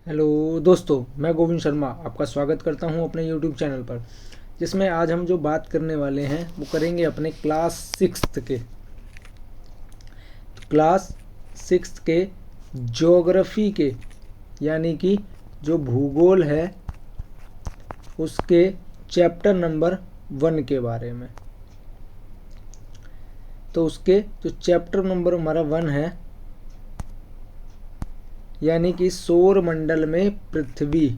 Hello दोस्तों, मैं गोविंद शर्मा आपका स्वागत करता हूं अपने यूट्यूब चैनल पर, जिसमें आज हम जो बात करने वाले हैं वो करेंगे अपने क्लास सिक्स्थ के ज्योग्राफी के, यानी कि जो भूगोल है उसके चैप्टर नंबर 1 के बारे में। तो उसके जो चैप्टर नंबर हमारा 1 है, यानी कि सौर मंडल में पृथ्वी।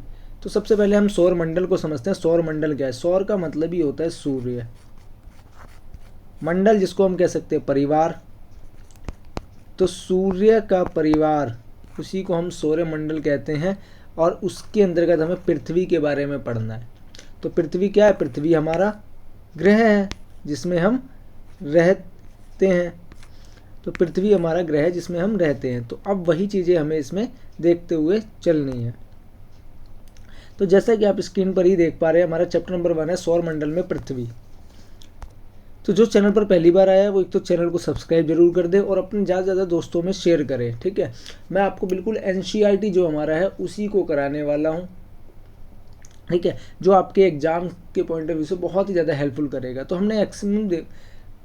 तो सबसे पहले हम सौर मंडल को समझते हैं। सौर मंडल क्या है? सौर का मतलब ही होता है सूर्य। मंडल जिसको हम कह सकते हैं परिवार, तो सूर्य का परिवार, उसी को हम सौर मंडल कहते हैं। और उसके अंतर्गत हमें पृथ्वी के बारे में पढ़ना है। तो पृथ्वी क्या है? पृथ्वी हमारा ग्रह है जिसमें हम रहते हैं। तो पृथ्वी हमारा ग्रह है जिसमें हम रहते हैं। तो अब वही चीज़ें हमें इसमें देखते हुए चलनी है। तो जैसा कि आप स्क्रीन पर ही देख पा रहे हैं, हमारा चैप्टर नंबर 1 है सौर मंडल में पृथ्वी। तो जो चैनल पर पहली बार आया है वो एक तो चैनल को सब्सक्राइब जरूर कर दे और अपने ज़्यादा से ज़्यादा दोस्तों में शेयर करें, ठीक है। मैं आपको बिल्कुल एनसीईआरटी जो हमारा है उसी को कराने वाला हूँ, ठीक है, जो आपके एग्जाम के पॉइंट ऑफ व्यू से बहुत ही ज़्यादा हेल्पफुल करेगा। तो हमने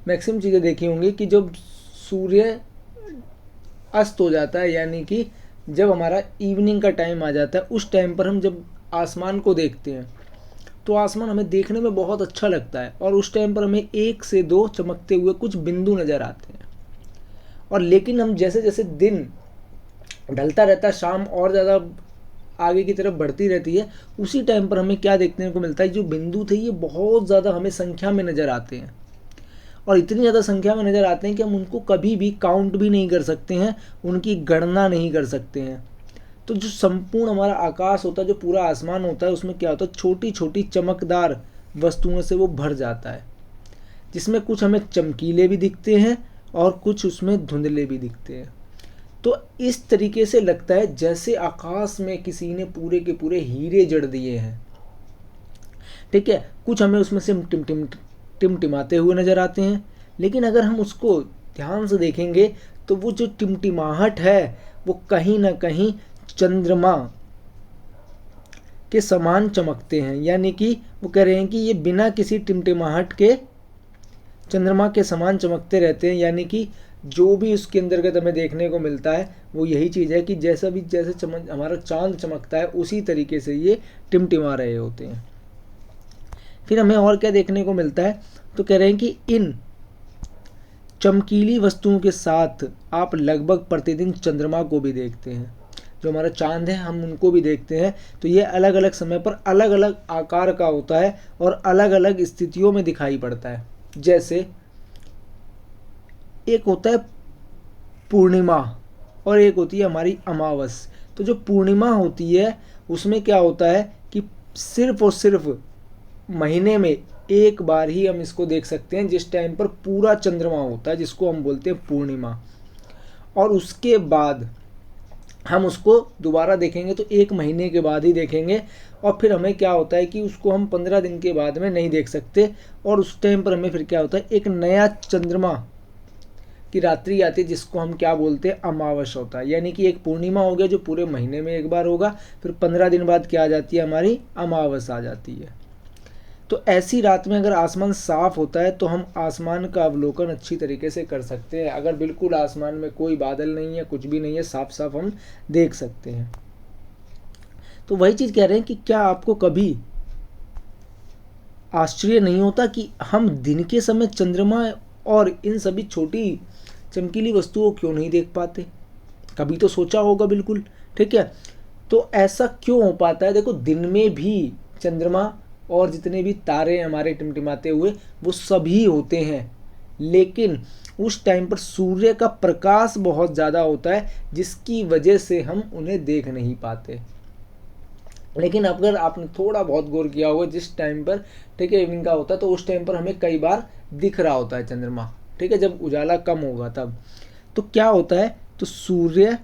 मैक्सिमम चीज़ें देखी होंगी कि जब सूर्य अस्त हो जाता है, यानी कि जब हमारा इवनिंग का टाइम आ जाता है, उस टाइम पर हम जब आसमान को देखते हैं तो आसमान हमें देखने में बहुत अच्छा लगता है। और उस टाइम पर हमें 1 से 2 चमकते हुए कुछ बिंदु नज़र आते हैं। और लेकिन हम जैसे जैसे दिन ढलता रहता है, शाम और ज़्यादा आगे की तरफ बढ़ती रहती है, उसी टाइम पर हमें क्या देखने को मिलता है? जो बिंदु थे ये बहुत ज़्यादा हमें संख्या में नज़र आते हैं। और इतनी ज़्यादा संख्या में नज़र आते हैं कि हम उनको कभी भी काउंट भी नहीं कर सकते हैं, उनकी गणना नहीं कर सकते हैं। तो जो संपूर्ण हमारा आकाश होता है, जो पूरा आसमान होता है, उसमें क्या होता है? छोटी छोटी चमकदार वस्तुओं से वो भर जाता है, जिसमें कुछ हमें चमकीले भी दिखते हैं और कुछ उसमें धुंधले भी दिखते हैं। तो इस तरीके से लगता है जैसे आकाश में किसी ने पूरे के पूरे हीरे जड़ दिए हैं, ठीक है। कुछ हमें उसमें से टिमटिमाते हुए नजर आते हैं, लेकिन अगर हम उसको ध्यान से देखेंगे तो वो जो टिमटिमाहट है वो कहीं ना कहीं चंद्रमा के समान चमकते हैं। यानी कि वो कह रहे हैं कि ये बिना किसी टिमटिमाहट के चंद्रमा के समान चमकते रहते हैं। यानी कि जो भी उसके अंतर्गत हमें देखने को मिलता है वो यही चीज़ है कि जैसे हमारा चांद चमकता है, उसी तरीके से ये टिमटिमा रहे होते हैं। फिर हमें और क्या देखने को मिलता है? तो कह रहे हैं कि इन चमकीली वस्तुओं के साथ आप लगभग प्रतिदिन चंद्रमा को भी देखते हैं। जो हमारा चांद है हम उनको भी देखते हैं। तो ये अलग अलग समय पर अलग अलग आकार का होता है और अलग अलग स्थितियों में दिखाई पड़ता है। जैसे एक होता है पूर्णिमा और एक होती है हमारी अमावस। तो जो पूर्णिमा होती है उसमें क्या होता है कि सिर्फ और सिर्फ महीने में एक बार ही हम इसको देख सकते हैं, जिस टाइम पर पूरा चंद्रमा होता है, जिसको हम बोलते हैं पूर्णिमा। और उसके बाद हम उसको दोबारा देखेंगे तो 1 महीने के बाद ही देखेंगे। और फिर हमें क्या होता है कि उसको हम 15 दिन के बाद में नहीं देख सकते। और उस टाइम पर हमें फिर क्या होता है? एक नया चंद्रमा की रात्रि आती है, जिसको हम क्या बोलते हैं? अमावस होता है। यानी कि एक पूर्णिमा हो गया जो पूरे महीने में एक बार होगा, फिर 15 दिन बाद क्या आ जाती है? हमारी अमावस आ जाती है। तो ऐसी रात में अगर आसमान साफ होता है तो हम आसमान का अवलोकन अच्छी तरीके से कर सकते हैं। अगर बिल्कुल आसमान में कोई बादल नहीं है, कुछ भी नहीं है, साफ साफ हम देख सकते हैं। तो वही चीज़ कह रहे हैं कि क्या आपको कभी आश्चर्य नहीं होता कि हम दिन के समय चंद्रमा और इन सभी छोटी चमकीली वस्तुओं क्यों नहीं देख पाते? कभी तो सोचा होगा, बिल्कुल, ठीक है। तो ऐसा क्यों हो पाता है? देखो, दिन में भी चंद्रमा और जितने भी तारे हमारे टिमटिमाते हुए वो सभी होते हैं, लेकिन उस टाइम पर सूर्य का प्रकाश बहुत ज़्यादा होता है, जिसकी वजह से हम उन्हें देख नहीं पाते। लेकिन अगर आपने थोड़ा बहुत गौर किया होगा, जिस टाइम पर, ठीक है, इवनिंग का होता है तो उस टाइम पर हमें कई बार दिख रहा होता है चंद्रमा, ठीक है, जब उजाला कम होगा तब। तो क्या होता है? तो सूर्य,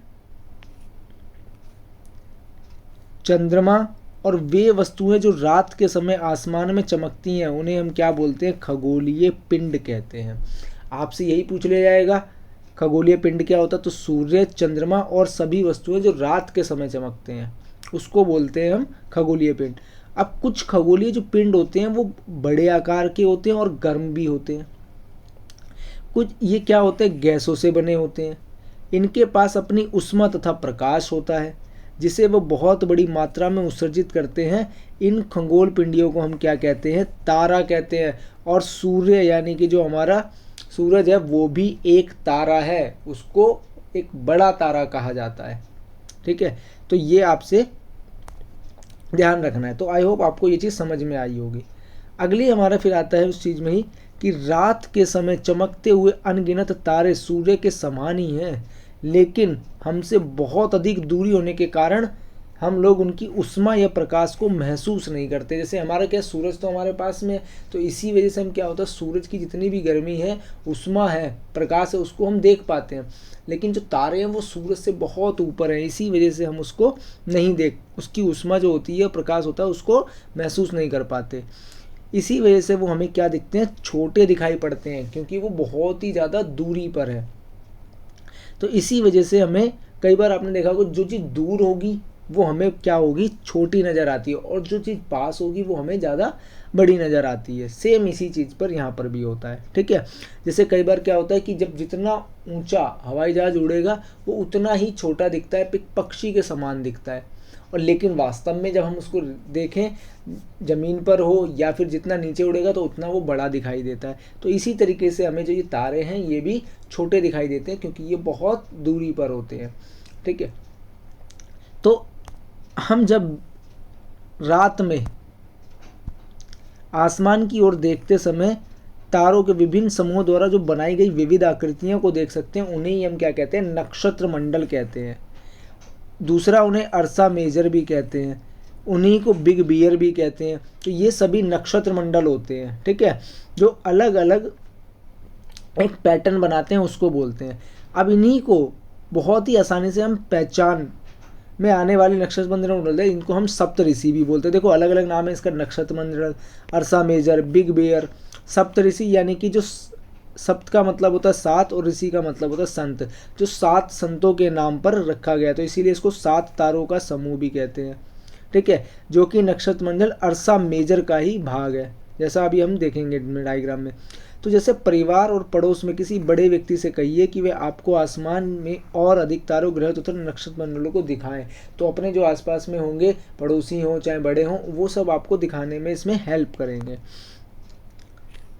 चंद्रमा और वे वस्तुएं जो रात के समय आसमान में चमकती हैं उन्हें हम क्या बोलते हैं? खगोलीय पिंड कहते हैं। आपसे यही पूछ लिया जाएगा खगोलीय पिंड क्या होता है, तो सूर्य, चंद्रमा और सभी वस्तुएं जो रात के समय चमकते हैं उसको बोलते हैं हम खगोलीय पिंड। अब कुछ खगोलीय जो पिंड होते हैं वो बड़े आकार के होते हैं और गर्म भी होते हैं। कुछ ये क्या होते हैं, गैसों से बने होते हैं। इनके पास अपनी ऊष्मा तथा प्रकाश होता है जिसे वो बहुत बड़ी मात्रा में उत्सर्जित करते हैं। इन खगोल पिंडियों को हम क्या कहते हैं, तारा कहते हैं। और सूर्य यानी कि जो हमारा सूरज है वो भी एक तारा है, उसको एक बड़ा तारा कहा जाता है। ठीक है, तो ये आपसे ध्यान रखना है। तो आई होप आपको ये चीज़ समझ में आई होगी। अगली हमारा फिर आता है उस चीज़ में ही कि रात के समय चमकते हुए अनगिनत तारे सूर्य के समान ही हैं, लेकिन हमसे बहुत अधिक दूरी होने के कारण हम लोग उनकी ऊष्मा या प्रकाश को महसूस नहीं करते। जैसे हमारा क्या, सूरज तो हमारे पास में है, तो इसी वजह से हम क्या होता है, सूरज की जितनी भी गर्मी है, ऊष्मा है, प्रकाश है, उसको हम देख पाते हैं। लेकिन जो तारे हैं वो सूरज से बहुत ऊपर हैं, इसी वजह से हम उसको नहीं देख, उसकी ऊष्मा जो होती है, प्रकाश होता है, उसको महसूस नहीं कर पाते। इसी वजह से वो हमें क्या दिखते हैं, छोटे दिखाई पड़ते हैं, क्योंकि वो बहुत ही ज़्यादा दूरी पर है। तो इसी वजह से हमें कई बार आपने देखा होगा जो चीज़ दूर होगी वो हमें क्या होगी, छोटी नज़र आती है, और जो चीज़ पास होगी वो हमें ज़्यादा बड़ी नज़र आती है। सेम इसी चीज़ पर यहाँ पर भी होता है। ठीक है, जैसे कई बार क्या होता है कि जब जितना ऊंचा हवाई जहाज़ उड़ेगा वो उतना ही छोटा दिखता है, पक्षी के समान दिखता है। और लेकिन वास्तव में जब हम उसको देखें ज़मीन पर हो या फिर जितना नीचे उड़ेगा तो उतना वो बड़ा दिखाई देता है। तो इसी तरीके से हमें जो ये तारे हैं ये भी छोटे दिखाई देते हैं, क्योंकि ये बहुत दूरी पर होते हैं। ठीक है, तो हम जब रात में आसमान की ओर देखते समय तारों के विभिन्न समूहों द्वारा जो बनाई गई विविध आकृतियों को देख सकते हैं, उन्हें ही हम क्या कहते हैं, नक्षत्र मंडल कहते हैं। दूसरा, उन्हें अर्सा मेजर भी कहते हैं, उन्हीं को बिग बियर भी कहते हैं। तो ये सभी नक्षत्र मंडल होते हैं। ठीक है, जो अलग अलग एक पैटर्न बनाते हैं उसको बोलते हैं। अब इन्हीं को बहुत ही आसानी से हम पहचान में आने वाले नक्षत्र मंडल है, इनको हम सप्तऋषि भी बोलते हैं। देखो अलग अलग नाम है इसका, नक्षत्र मंडल, अर्सा मेजर, बिग बियर, सप्तऋषि, यानी कि जो सप्त का मतलब होता है सात और ऋषि का मतलब होता है संत, जो 7 संतों के नाम पर रखा गया, तो इसीलिए इसको 7 तारों का समूह भी कहते हैं। ठीक है, जो कि नक्षत्र मंडल अर्सा मेजर का ही भाग है, जैसा अभी हम देखेंगे डायग्राम में। तो जैसे परिवार और पड़ोस में किसी बड़े व्यक्ति से कहिए कि वे आपको आसमान में और अधिक तारों, ग्रह तथा नक्षत्र मंडलों को दिखाएं, तो अपने जो आसपास में होंगे, पड़ोसी हों चाहे बड़े हों, वो सब आपको दिखाने में इसमें हेल्प करेंगे।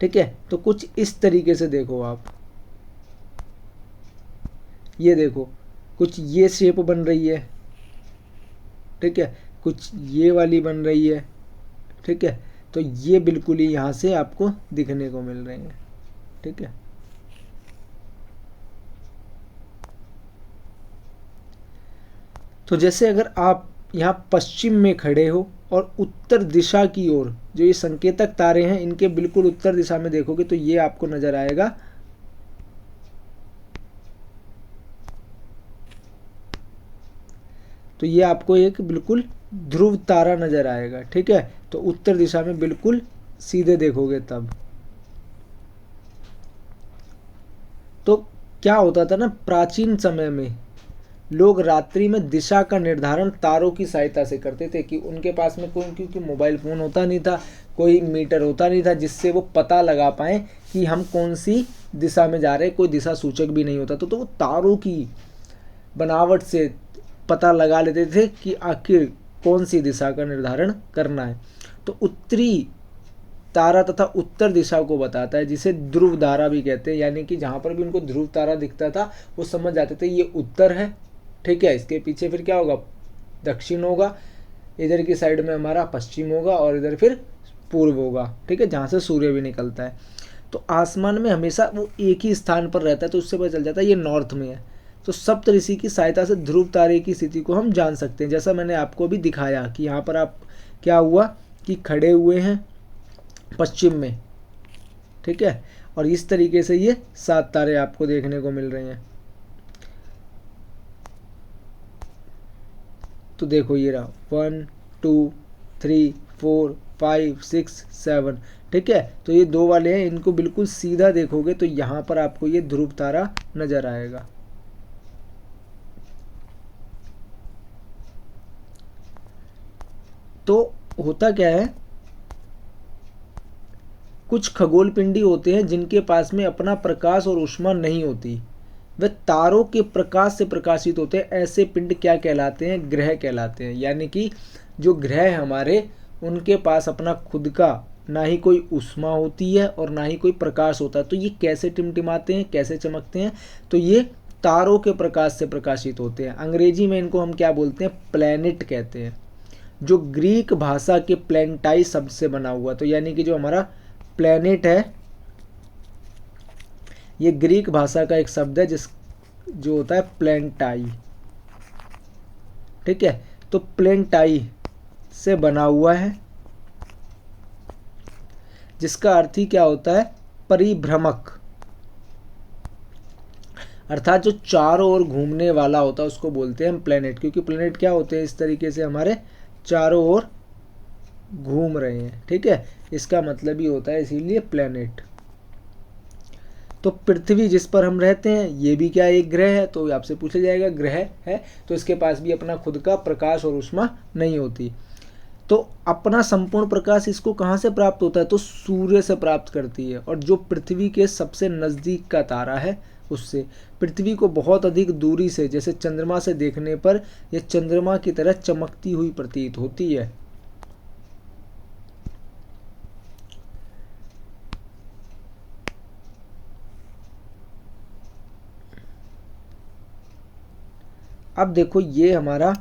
ठीक है, तो कुछ इस तरीके से देखो आप, ये देखो कुछ ये शेप बन रही है। ठीक है, कुछ ये वाली बन रही है। ठीक है, तो ये बिल्कुल ही यहाँ से आपको दिखने को मिल रहे हैं। ठीक है, तो जैसे अगर आप यहाँ पश्चिम में खड़े हो और उत्तर दिशा की ओर जो ये संकेतक तारे हैं इनके बिल्कुल उत्तर दिशा में देखोगे तो ये आपको नजर आएगा तो ये आपको एक बिल्कुल ध्रुव तारा नजर आएगा। ठीक है, तो उत्तर दिशा में बिल्कुल सीधे देखोगे तब। तो क्या होता था ना, प्राचीन समय में लोग रात्रि में दिशा का निर्धारण तारों की सहायता से करते थे कि उनके पास में कोई, क्योंकि मोबाइल फ़ोन होता नहीं था, कोई मीटर होता नहीं था जिससे वो पता लगा पाएँ कि हम कौन सी दिशा में जा रहे हैं, कोई दिशा सूचक भी नहीं होता। तो वो तारों की बनावट से पता लगा लेते थे कि आखिर कौन सी दिशा का निर्धारण करना है। तो उत्तरी तारा तथा उत्तर दिशा को बताता है, जिसे ध्रुव तारा भी कहते हैं, यानी कि जहाँ पर भी उनको ध्रुव तारा दिखता था वो समझ जाते थे ये उत्तर है। ठीक है, इसके पीछे फिर क्या होगा, दक्षिण होगा, इधर की साइड में हमारा पश्चिम होगा और इधर फिर पूर्व होगा। ठीक है, जहाँ से सूर्य भी निकलता है। तो आसमान में हमेशा वो एक ही स्थान पर रहता है, तो उससे पता चल जाता है ये नॉर्थ में है। तो सप्तऋषि की सहायता से ध्रुव तारे की स्थिति को हम जान सकते हैं, जैसा मैंने आपको भी दिखाया कि यहाँ पर आप क्या हुआ कि खड़े हुए हैं पश्चिम में। ठीक है, और इस तरीके से ये 7 तारे आपको देखने को मिल रहे हैं। तो देखो ये रहा 1 2 3 4 5 6 7। ठीक है। तो ये दो वाले हैं, इनको बिल्कुल सीधा देखोगे तो यहाँ पर आपको ये ध्रुव तारा नजर आएगा। तो होता क्या है, कुछ खगोल पिंडी होते हैं जिनके पास में अपना प्रकाश और ऊष्मा नहीं होती, वे तारों के प्रकाश से प्रकाशित होते हैं। ऐसे पिंड क्या कहलाते हैं, ग्रह कहलाते हैं। यानी कि जो ग्रह है हमारे, उनके पास अपना खुद का ना ही कोई ऊष्मा होती है और ना ही कोई प्रकाश होता है। तो ये कैसे टिमटिमाते हैं, कैसे चमकते हैं, तो ये तारों के प्रकाश से प्रकाशित होते हैं। अंग्रेजी में इनको हम क्या बोलते हैं, प्लैनेट कहते हैं, जो ग्रीक भाषा के प्लैनेटाई शब्द से बना हुआ। तो यानी कि जो हमारा प्लैनेट है, ये ग्रीक भाषा का एक शब्द है जो होता है प्लैनेटाई। ठीक है, तो प्लैनेटाई से बना हुआ है, जिसका अर्थ ही क्या होता है, परिभ्रमक। अर्थात जो चारों ओर घूमने वाला होता है उसको बोलते हैं हम प्लैनेट। क्योंकि प्लैनेट क्या होते हैं, इस तरीके से हमारे चारों ओर घूम रहे हैं। ठीक है, इसका मतलब ही होता है इसीलिए प्लैनेट। तो पृथ्वी जिस पर हम रहते हैं, ये भी क्या एक ग्रह है। तो आपसे पूछा जाएगा ग्रह है तो इसके पास भी अपना खुद का प्रकाश और ऊष्मा नहीं होती। तो अपना संपूर्ण प्रकाश इसको कहाँ से प्राप्त होता है, तो सूर्य से प्राप्त करती है। और जो पृथ्वी के सबसे नज़दीक का तारा है, उससे पृथ्वी को बहुत अधिक दूरी से, जैसे चंद्रमा से देखने पर यह चंद्रमा की तरह चमकती हुई प्रतीत होती है। अब देखो, ये हमारा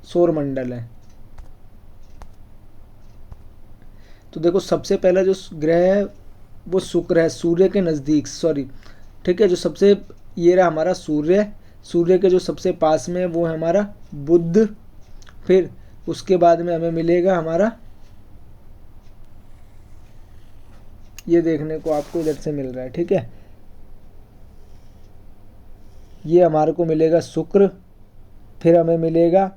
सौरमंडल है। तो देखो, सबसे पहला जो ग्रह है वो शुक्र है, सूर्य के नज़दीक, सॉरी, ठीक है। जो सबसे, ये रहा हमारा सूर्य, सूर्य के जो सबसे पास में है वो है हमारा बुध। फिर उसके बाद में हमें मिलेगा हमारा, ये देखने को आपको इधर से मिल रहा है, ठीक है, ये हमारे को मिलेगा शुक्र। फिर हमें मिलेगा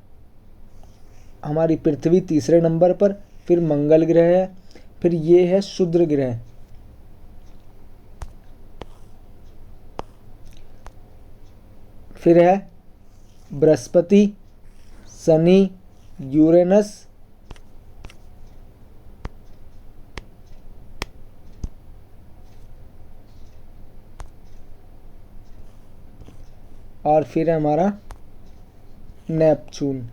हमारी पृथ्वी तीसरे नंबर पर, फिर मंगल ग्रह है, फिर ये है शुक्र ग्रह, फिर है बृहस्पति, शनि, यूरेनस, और फिर है हमारा नेपच्यून।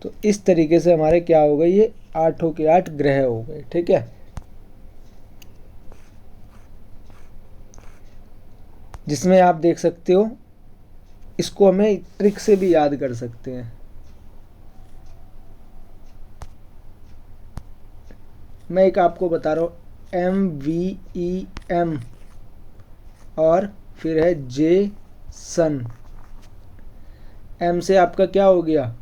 तो इस तरीके से हमारे क्या हो गए, ये 8 के 8 ग्रह हो गए। ठीक है, जिसमें आप देख सकते हो, इसको हमें ट्रिक से भी याद कर सकते हैं। मैं एक आपको बता रहा हूँ, MVEM, और फिर है J सन। M से आपका क्या हो गया,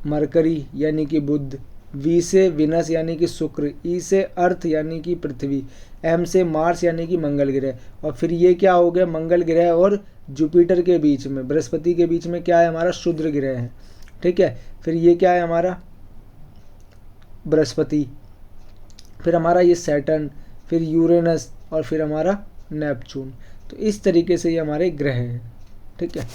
मरकरी यानी कि बुध, V से विनस यानी कि शुक्र, E से अर्थ यानी कि पृथ्वी, M से मार्स यानी कि मंगल ग्रह, और फिर ये क्या हो गया, मंगल ग्रह और जुपिटर के बीच में, बृहस्पति के बीच में क्या है हमारा, शुक्र ग्रह है। ठीक है, फिर ये क्या है हमारा बृहस्पति, फिर हमारा ये सैटर्न, फिर यूरेनस, और फिर हमारा नेपच्यून। तो इस तरीके से ये हमारे ग्रह हैं। ठीक है,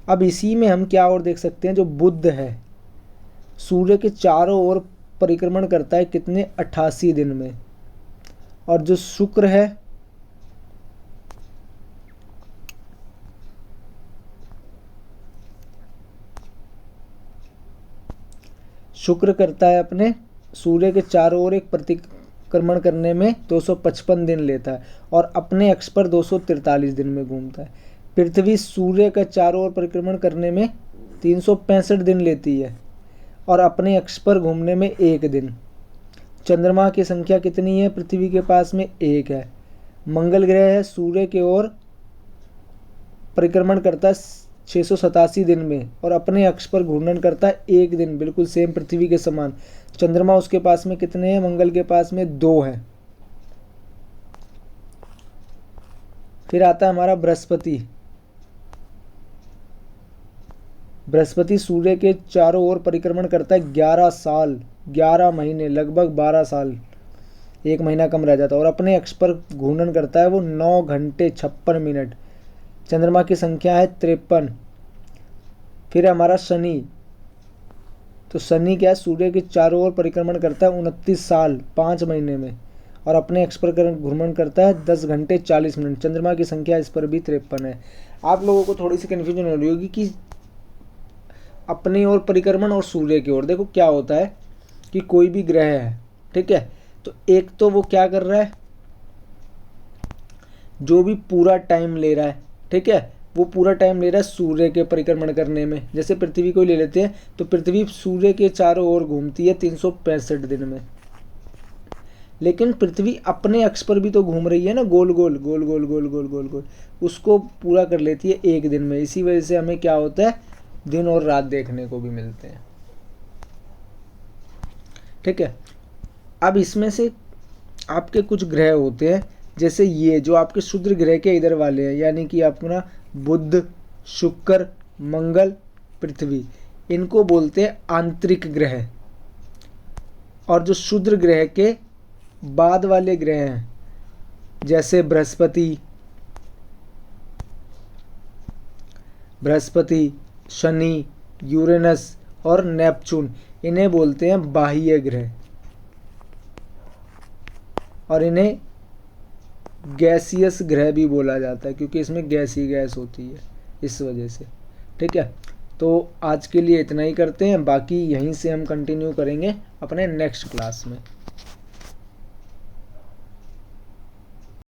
अब इसी में हम क्या और देख सकते हैं, जो बुध है सूर्य के चारों ओर परिक्रमण करता है कितने, 88 दिन में। और जो शुक्र है, शुक्र करता है अपने सूर्य के चारों ओर एक परिक्रमण करने में 255 दिन लेता है, और अपने अक्ष पर 243 दिन में घूमता है। पृथ्वी सूर्य का चारों ओर परिक्रमण करने में 365 दिन लेती है, और अपने अक्ष पर घूमने में 1 दिन। चंद्रमा की संख्या कितनी है, पृथ्वी के पास में 1 है। मंगल ग्रह है, सूर्य के ओर परिक्रमण करता है 687 दिन में, और अपने अक्ष पर घूर्णन करता है 1 दिन, बिल्कुल सेम पृथ्वी के समान। चंद्रमा उसके पास में कितने हैं, मंगल के पास में 2 है। फिर आता है हमारा बृहस्पति। बृहस्पति सूर्य के चारों ओर परिक्रमण करता है 11 साल, 11 महीने, लगभग 12 साल, 1 महीना कम रह जाता है। और अपने अक्ष पर घूर्णन करता है वो 9 घंटे 56 मिनट। चंद्रमा की संख्या है 53। फिर हमारा शनि, तो शनि क्या है, सूर्य के चारों ओर परिक्रमण करता है 29 साल 5 महीने में, और अपने अक्ष पर घूर्णन करता है 10 घंटे 40 मिनट। चंद्रमा की संख्या इस पर भी 53 है। आप लोगों को थोड़ी सी कन्फ्यूजन हो रही होगी कि अपनी ओर परिक्रमण और सूर्य की ओर। देखो क्या होता है कि कोई भी ग्रह है, ठीक है, तो एक तो वो क्या कर रहा है, जो भी पूरा टाइम ले रहा है, ठीक है, वो पूरा टाइम ले रहा है सूर्य के परिक्रमण करने में। जैसे पृथ्वी को ले लेते हैं, तो पृथ्वी सूर्य के चारों ओर घूमती है 365 दिन में। लेकिन पृथ्वी अपने अक्ष पर भी तो घूम रही है ना, गोल गोल गोल गोल गोल गोल गोल गोल, उसको पूरा कर लेती है एक दिन में। इसी वजह से हमें क्या होता है, दिन और रात देखने को भी मिलते हैं, ठीक है। अब इसमें से आपके कुछ ग्रह होते हैं, जैसे ये जो आपके क्षुद्र ग्रह के इधर वाले हैं, यानी कि अपना बुध, शुक्र, मंगल, पृथ्वी, इनको बोलते हैं आंतरिक ग्रह। और जो क्षुद्र ग्रह के बाद वाले ग्रह हैं, जैसे बृहस्पति, शनि, यूरेनस और नेपच्यून, इन्हें बोलते हैं बाह्य ग्रह। और इन्हें गैसियस ग्रह भी बोला जाता है, क्योंकि इसमें गैस ही गैस होती है, इस वजह से, ठीक है। तो आज के लिए इतना ही करते हैं, बाकी यहीं से हम कंटिन्यू करेंगे अपने नेक्स्ट क्लास में।